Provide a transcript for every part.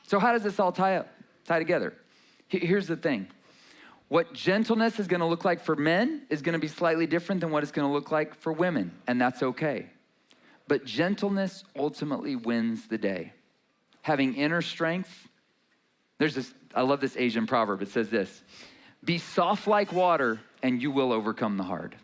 So how does this all tie together? Here's the thing. What gentleness is gonna look like for men is gonna be slightly different than what it's gonna look like for women, and that's okay. But gentleness ultimately wins the day. Having inner strength, I love this Asian proverb. It says this: be soft like water and you will overcome the hard.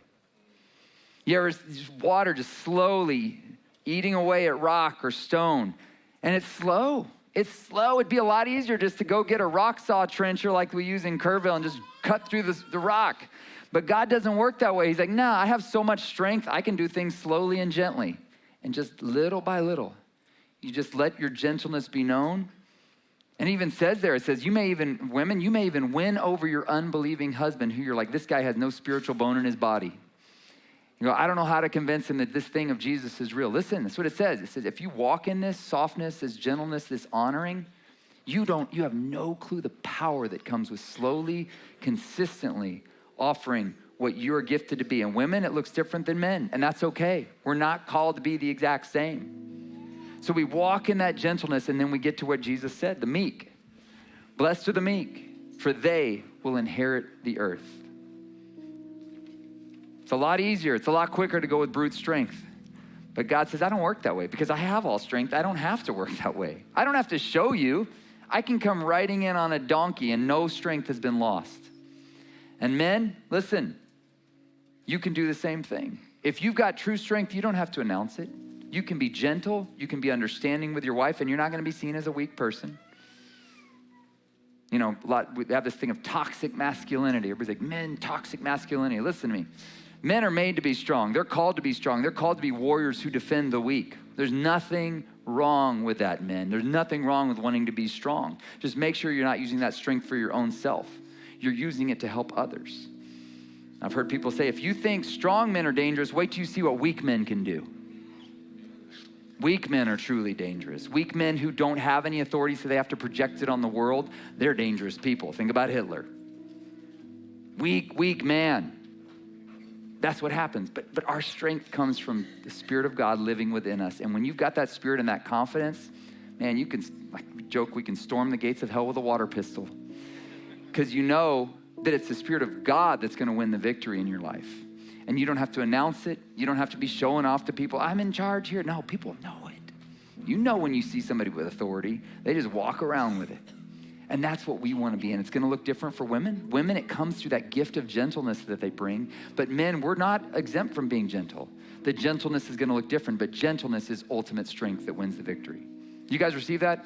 You ever just water just slowly eating away at rock or stone, and it's slow. It's slow. It'd be a lot easier just to go get a rock saw trencher like we use in Kerrville and just cut through the rock. But God doesn't work that way. He's like, nah, I have so much strength. I can do things slowly and gently. And just little by little, you just let your gentleness be known. And it even says there, it says, women, you may even win over your unbelieving husband who you're like, this guy has no spiritual bone in his body. You go, I don't know how to convince him that this thing of Jesus is real. Listen, that's what it says. It says, if you walk in this softness, this gentleness, this honoring, you have no clue the power that comes with slowly, consistently offering what you're gifted to be. And women, it looks different than men, and that's okay. We're not called to be the exact same. So we walk in that gentleness, and then we get to what Jesus said, the meek. Blessed are the meek, for they will inherit the earth. It's a lot easier. It's a lot quicker to go with brute strength. But God says, I don't work that way because I have all strength. I don't have to work that way. I don't have to show you. I can come riding in on a donkey and no strength has been lost. And men, listen, you can do the same thing. If you've got true strength, you don't have to announce it. You can be gentle. You can be understanding with your wife, and you're not going to be seen as a weak person. You know, we have this thing of toxic masculinity. Everybody's like, men, toxic masculinity. Listen to me. Men are made to be strong. They're called to be strong. They're called to be warriors who defend the weak. There's nothing wrong with that, men. There's nothing wrong with wanting to be strong. Just make sure you're not using that strength for your own self. You're using it to help others. I've heard people say, if you think strong men are dangerous, wait till you see what weak men can do. Weak men are truly dangerous. Weak men who don't have any authority, so they have to project it on the world, they're dangerous people. Think about Hitler. Weak man. That's what happens. But our strength comes from the Spirit of God living within us. And when you've got that spirit and that confidence, man, you can, like we joke, we can storm the gates of hell with a water pistol. Because you know that it's the Spirit of God that's going to win the victory in your life. And you don't have to announce it. You don't have to be showing off to people, I'm in charge here. No, people know it. You know when you see somebody with authority, they just walk around with it. And that's what we want to be. And it's going to look different for women. Women, it comes through that gift of gentleness that they bring. But men, we're not exempt from being gentle. The gentleness is going to look different, but gentleness is ultimate strength that wins the victory. You guys receive that?